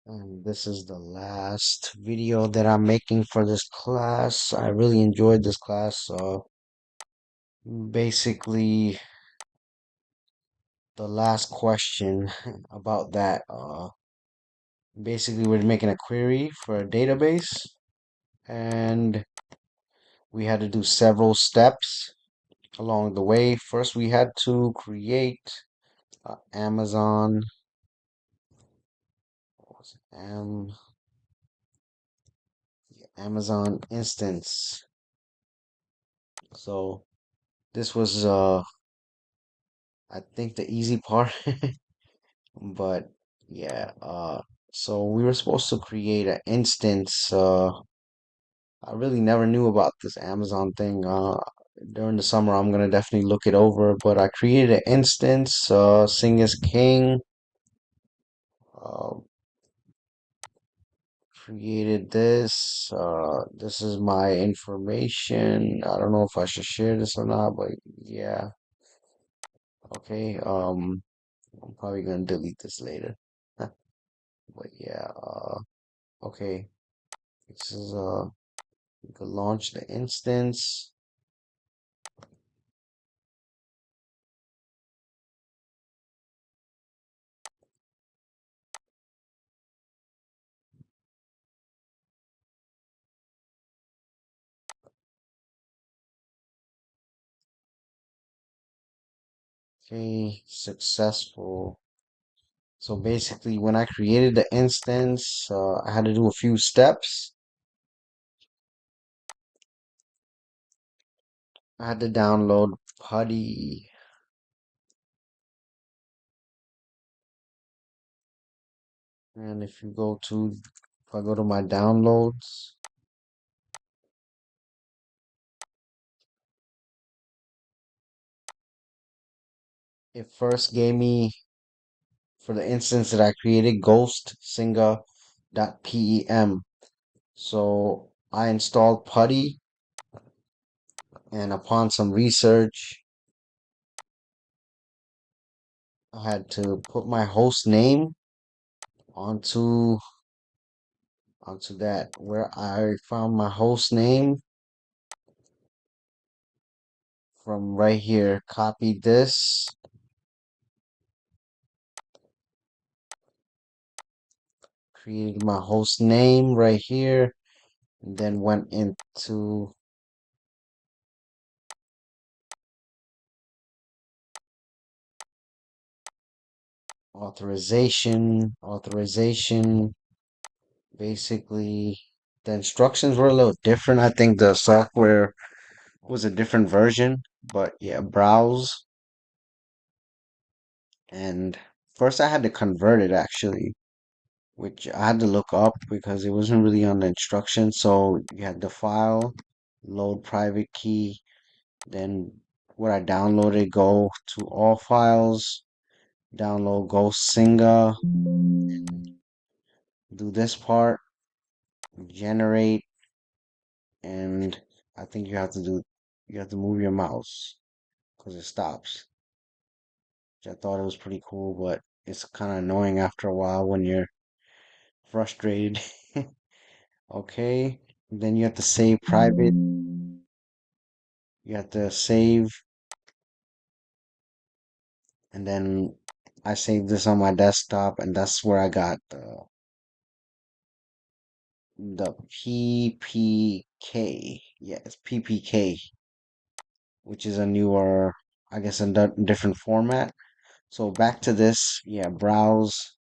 And this is the last video that I'm making for this class. I really enjoyed this class. Basically, the last question about that. Basically, we're making a query for a database, and we had to do several steps along the way. First, we had to create Amazon. What was it? Amazon instance. So this was I think the easy part. But yeah, so we were supposed to create an instance. I really never knew about this Amazon thing. During the summer, I'm gonna definitely look it over. But I created an instance, Sing is King. Uh, Created this. This is my information. I don't know if I should share this or not, but yeah. Okay. I'm probably gonna delete this later. But yeah. Okay. This is you can launch the instance. Okay, successful. So basically, when I created the instance, I had to do a few steps. I had to download Putty. And if I go to my downloads, it first gave me, for the instance that I created, Ghost Singa.pem. So I installed Putty, and upon some research, I had to put my host name onto that, where I found my host name from right here. Copied this, created my host name right here, and then went into authorization. Basically, the instructions were a little different. I think the software was a different version, but yeah, browse. And first I had to convert it actually, which I had to look up because it wasn't really on the instructions. So you had the file, load private key, then what I downloaded, go to all files, download Ghost Singa, do this part, generate, and I think you have to move your mouse because it stops. Which I thought it was pretty cool, but it's kind of annoying after a while when you're frustrated. Okay, then you have to save private. You have to save, and then I saved this on my desktop, and that's where I got the PPK. Yeah, it's PPK, which is a newer, I guess, a different format. So back to this, yeah, browse,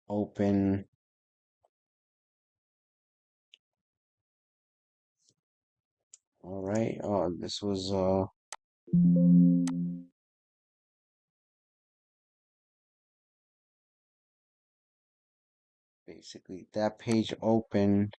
open. All right. This was basically that page opened,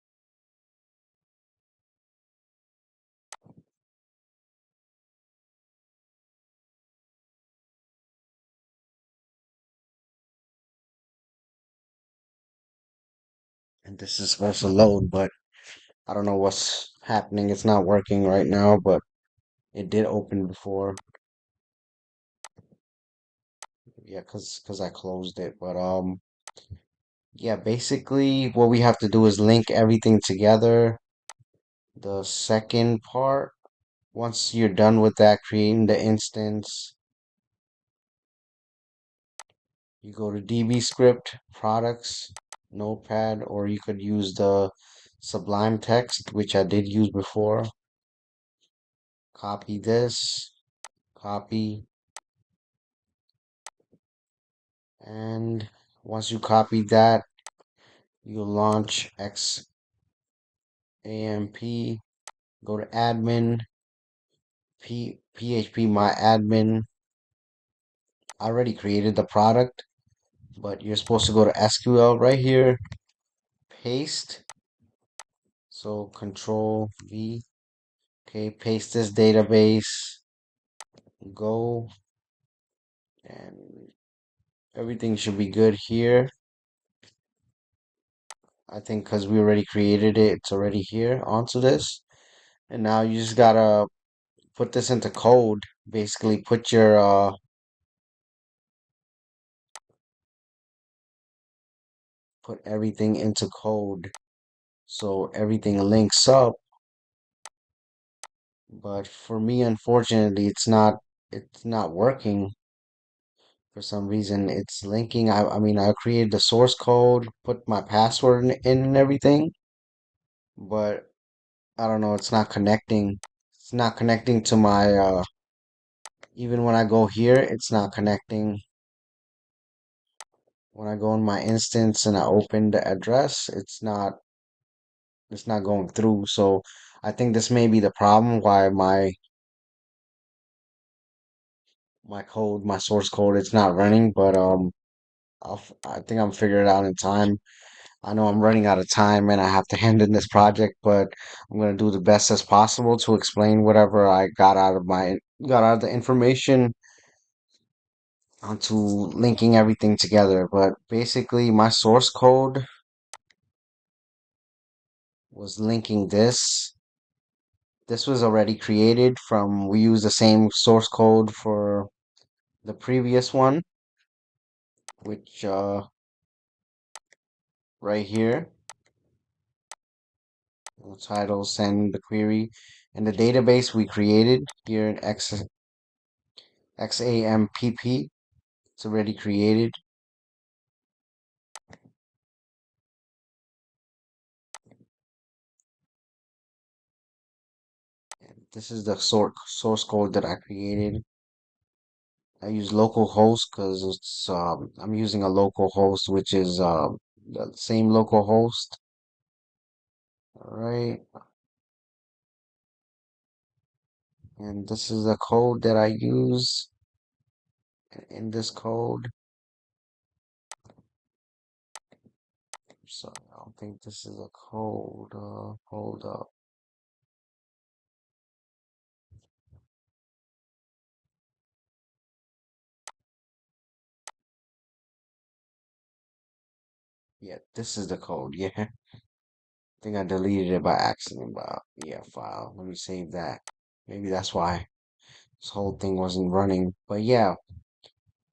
and this is supposed to load, but I don't know what's happening. It's not working right now, but it did open before. Yeah, cause I closed it. But yeah, basically what we have to do is link everything together. The second part, once you're done with that, creating the instance, you go to DB script, products, notepad, or you could use the Sublime text, which I did use before. Copy this, copy, and once you copy that, you launch XAMP, go to admin, PHP my admin. I already created the product, but you're supposed to go to SQL right here, paste. So Control V. Okay, paste this database. Go, and everything should be good here. I think because we already created it, it's already here onto this. And now you just gotta put this into code. Basically, put everything into code so everything links up. But for me, unfortunately, it's not working for some reason. It's linking. I mean, I created the source code, put my password in and everything, but I don't know, it's not connecting. It's not connecting to my even when I go here, it's not connecting. When I go in my instance and I open the address, it's not going through. So I think this may be the problem why my source code, it's not running, but I think I'm figuring it out in time. I know I'm running out of time and I have to hand in this project, but I'm gonna do the best as possible to explain whatever I got out of the information onto linking everything together. But basically, my source code was linking this. This was already created from, we use the same source code for the previous one, which right here, the title, send the query, and the database we created here in XAMPP. It's already created. This is the source code that I created. I use localhost because I'm using a local host, which is the same local host. All right, and this is the code that I use. In this code, sorry, I don't think this is a code. Hold up. Yeah, this is the code. Yeah, I think I deleted it by accident. But yeah, file. Let me save that. Maybe that's why this whole thing wasn't running. But yeah,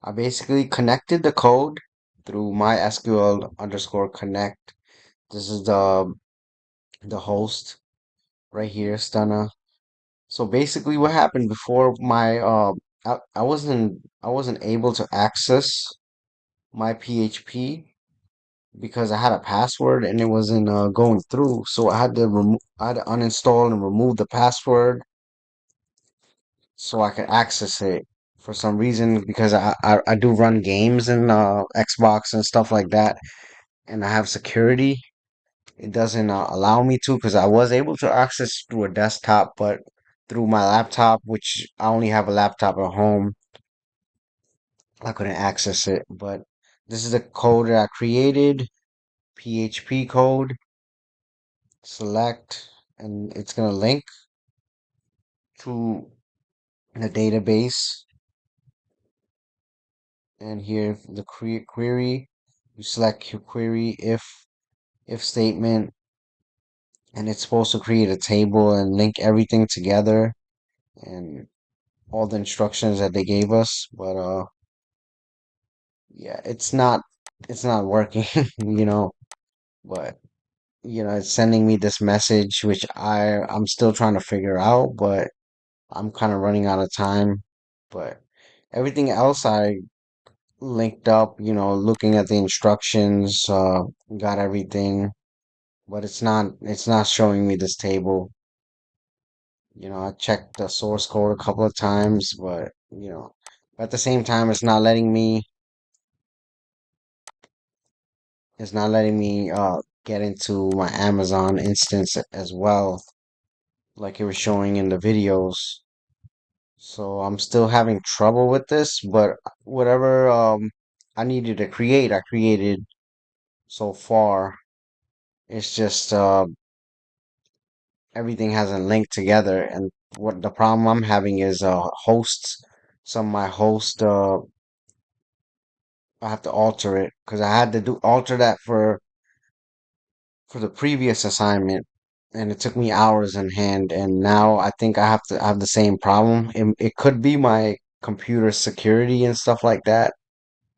I basically connected the code through MySQL underscore connect. This is the host right here, Stunner. So basically, what happened before I wasn't able to access my PHP because I had a password and it wasn't going through. So I had to uninstall and remove the password so I could access it for some reason because I do run games and Xbox and stuff like that, and I have security. It doesn't allow me to because I was able to access through a desktop, but through my laptop, which I only have a laptop at home, I couldn't access it. But this is the code that I created, PHP code, select, and it's gonna link to the database. And here the query, you select your query if statement, and it's supposed to create a table and link everything together and all the instructions that they gave us. But yeah, it's not working, you know, but it's sending me this message which I'm still trying to figure out, but I'm kind of running out of time. But everything else I linked up, looking at the instructions, got everything, but it's not showing me this table. I checked the source code a couple of times, but at the same time it's not letting me get into my Amazon instance as well, like it was showing in the videos. So I'm still having trouble with this, but whatever I needed to create, I created so far. It's just everything hasn't linked together, and what the problem I'm having is hosts. Some of my host I have to alter it because I had to do alter that for the previous assignment, and it took me hours in hand. And now I think I have the same problem. It could be my computer security and stuff like that,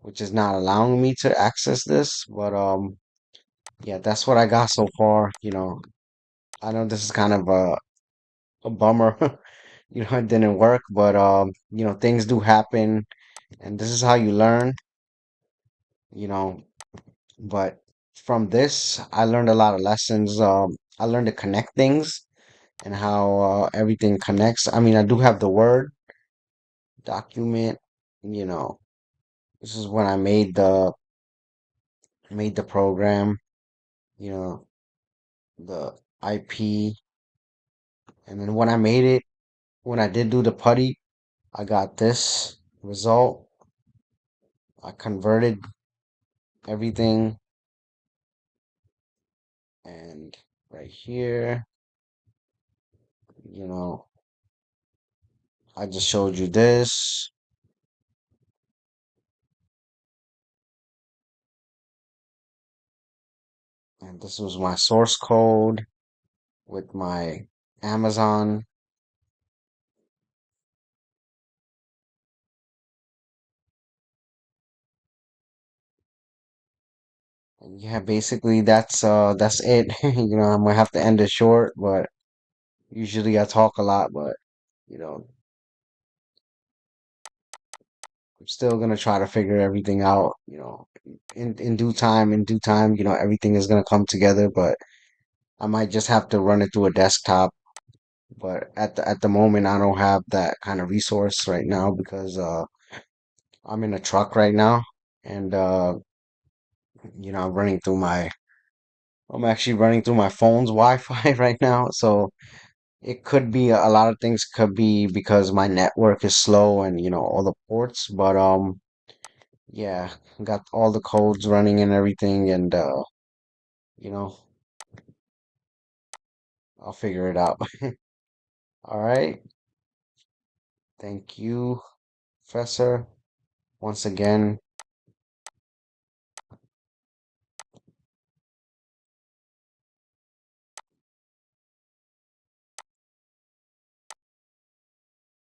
which is not allowing me to access this. But yeah, that's what I got so far. I know this is kind of a bummer. It didn't work, but things do happen, and this is how you learn. You know, but from this, I learned a lot of lessons. I learned to connect things and how everything connects. I mean, I do have the Word document. You know, this is when I made the program. You know, the IP, and then when I did do the putty, I got this result. I converted everything, and right here, you know, I just showed you this, and this was my source code with my Amazon. And yeah, basically that's it. I'm gonna have to end it short, but usually I talk a lot, but you know, I'm still gonna try to figure everything out, in due time, everything is gonna come together, but I might just have to run it through a desktop. But at the moment, I don't have that kind of resource right now because I'm in a truck right now, and I'm running through my I'm actually running through my phone's Wi-Fi right now, so it could be a lot of things could be because my network is slow and all the ports, but yeah, got all the codes running and everything, and you know I'll figure it out. All right, thank you, Professor, once again.